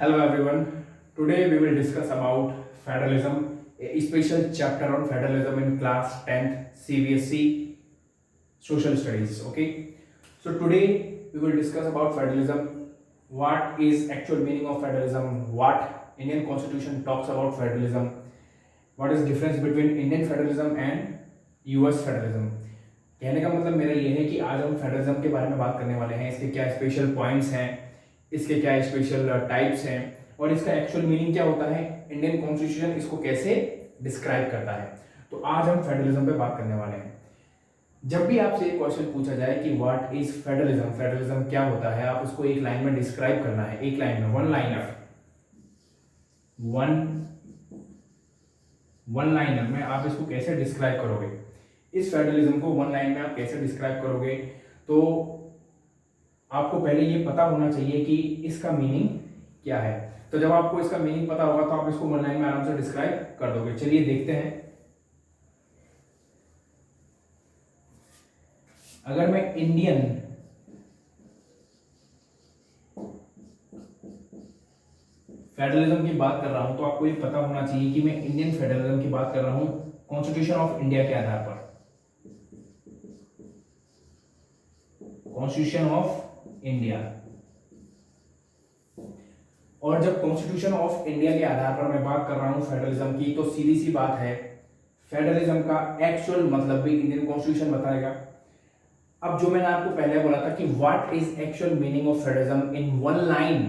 Hello everyone. Today we will discuss about federalism, a special chapter on federalism in class 10th CBSE Social Studies. Okay. So today we will discuss about federalism. What is actual meaning of federalism? What Indian Constitution talks about federalism? What is difference between Indian federalism and US federalism? कहने का मतलब मेरा ये है कि आज हम federalism के बारे में बात करने वाले हैं। इसके क्या स्पेशल पॉइंट्स हैं, इसके क्या स्पेशल टाइप्स हैं और इसका एक्चुअल मीनिंग क्या होता है, इंडियन कॉन्स्टिट्यूशन इसको कैसे डिस्क्राइब करता है। तो आज हम फेडरलिज्म पे बात करने वाले हैं। जब भी आपसे एक क्वेश्चन पूछा जाए कि व्हाट इज फेडरलिज्म, फेडरलिज्म क्या होता है, आप उसको एक लाइन में डिस्क्राइब करना है, एक लाइन में, वन लाइनर में आप इसको कैसे डिस्क्राइब करोगे, इस फेडरलिज्म को वन लाइन में आप कैसे डिस्क्राइब करोगे। तो आपको पहले ये पता होना चाहिए कि इसका मीनिंग क्या है। तो जब आपको इसका मीनिंग पता होगा तो आप इसको वन लाइन में आराम से डिस्क्राइब कर दोगे। चलिए देखते हैं। अगर मैं इंडियन फेडरलिज्म की बात कर रहा हूं तो आपको ये पता होना चाहिए कि मैं इंडियन फेडरलिज्म की बात कर रहा हूं कॉन्स्टिट्यूशन ऑफ इंडिया के आधार पर। कॉन्स्टिट्यूशन ऑफ इंडिया, और जब कॉन्स्टिट्यूशन ऑफ इंडिया के आधार पर मैं बात कर रहा हूं फेडरलिज्म की, तो सीधी सी बात है, फेडरलिज्म का एक्चुअल मतलब भी इंडियन कॉन्स्टिट्यूशन बताएगा। अब जो मैंने आपको पहले बोला था कि what is actual meaning of federalism in one line,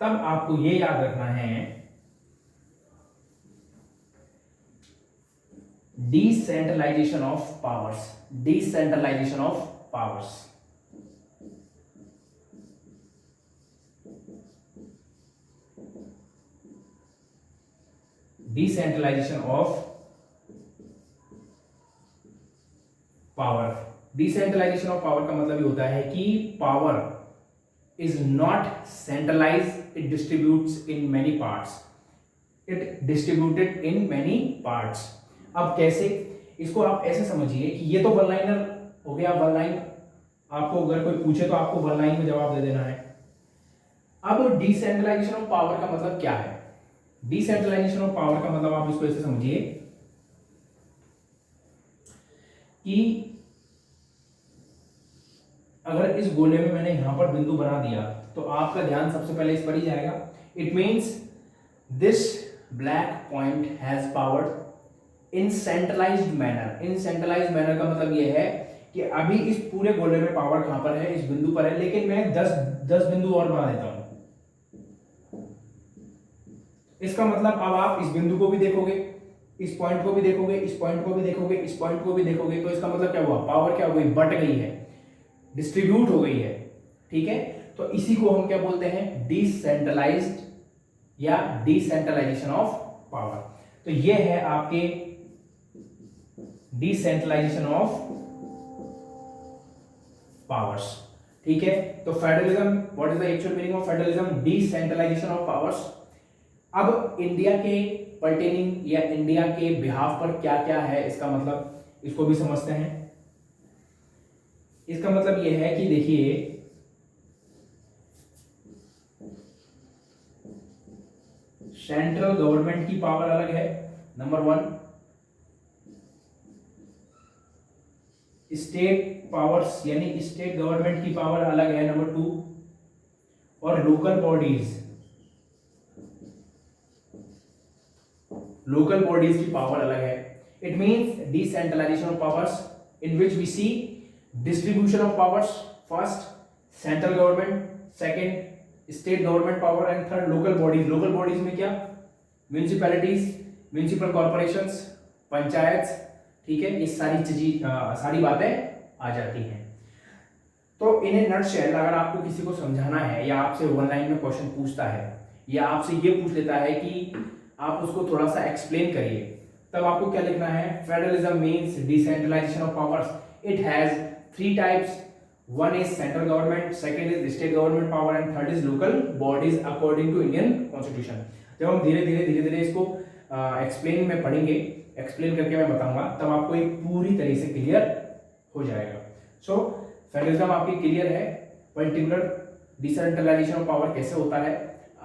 तब आपको ये याद रखना है decentralisation of powers, decentralisation of powers. Decentralisation of power. Decentralisation of power का मतलब ये होता है कि power is not centralise, it distributes in many parts, it distributed in many parts. अब कैसे, इसको आप ऐसे समझिए कि ये तो वन लाइनर हो गया। वन लाइन आपको अगर कोई पूछे तो आपको वन लाइन में जवाब दे देना है। अब डिसेंट्रलाइजेशन ऑफ पावर का मतलब क्या है? डिसेंट्रलाइजेशन ऑफ पावर का मतलब आप इसको ऐसे समझिए कि अगर इस गोले में मैंने यहां पर बिंदु बना दिया तो आपका ध्यान सबसे पहले इस पर ही जाएगा। It means this black point has power in centralised manner. In centralised manner का मतलब यह है कि अभी इस पूरे गोले में पावर कहां पर है, इस बिंदु पर है, लेकिन मैं 10 बिंदु और बना देता हूं। इसका मतलब अब आप इस बिंदु को भी देखोगे, इस पॉइंट को भी देखोगे, इस पॉइंट को भी देखोगे, इस पॉइंट को भी देखोगे, तो इसका मतलब क्या हुआ, पावर क्या हो गई, बट गई है, डिस्ट्रीब्यूट हो गई है। ठीक है, तो इसी को हम क्या बोलते हैं, डिसेंट्रलाइज्ड या डिसेंट्रलाइजेशन ऑफ पावर। तो ये है आपके डिसेंट्रलाइजेशन ऑफ पावर्स। ठीक है, तो federalism, what is the actual meaning of federalism, decentralisation of powers. अब इंडिया के पर्टेनिंग या इंडिया के बिहाफ पर क्या क्या है, इसका मतलब इसको भी समझते हैं। इसका मतलब यह है कि देखिए, सेंट्रल गवर्नमेंट की पावर अलग है, नंबर 1। स्टेट पावर्स यानी स्टेट गवर्नमेंट की पावर अलग है, नंबर 2। और लोकल बॉडीज, लोकल बॉडीज की पावर अलग है। It means decentralisation of powers in which we see distribution of powers, first central government, second state government power and third local bodies। local bodies में क्या, municipalities, municipal corporations, panchayat. ठीक है, ये सारी चीजें सारी बातें आ जाती हैं। तो इन ए नटशेल अगर आपको किसी को समझाना है या आपसे वन लाइन में क्वेश्चन पूछता है या आपसे ये पूछ लेता है कि आप उसको थोड़ा सा एक्सप्लेन करिए, तब आपको क्या लिखना है, federalism means decentralisation of powers, it has 3 types, one is central government, second is state government power and third is local bodies according to Indian constitution। जब हम धीरे धीरे इसको एक्सप्लेन में पढ़ेंगे, एक्सप्लेन करके मैं बताऊंगा, तब आपको एक पूरी तरह से क्लियर हो जाएगा। सो फेडरलिज्म आपकी क्लियर है, पर्टिकुलर डिसेंट्रलाइजेशन ऑफ पावर कैसे होता है,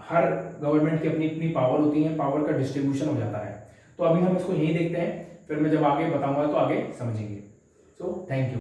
हर गवर्नमेंट की अपनी अपनी पावर होती है, पावर का डिस्ट्रीब्यूशन हो जाता है। तो अभी हम इसको यही देखते हैं, फिर मैं जब आगे बताऊंगा तो आगे समझेंगे। So thank you.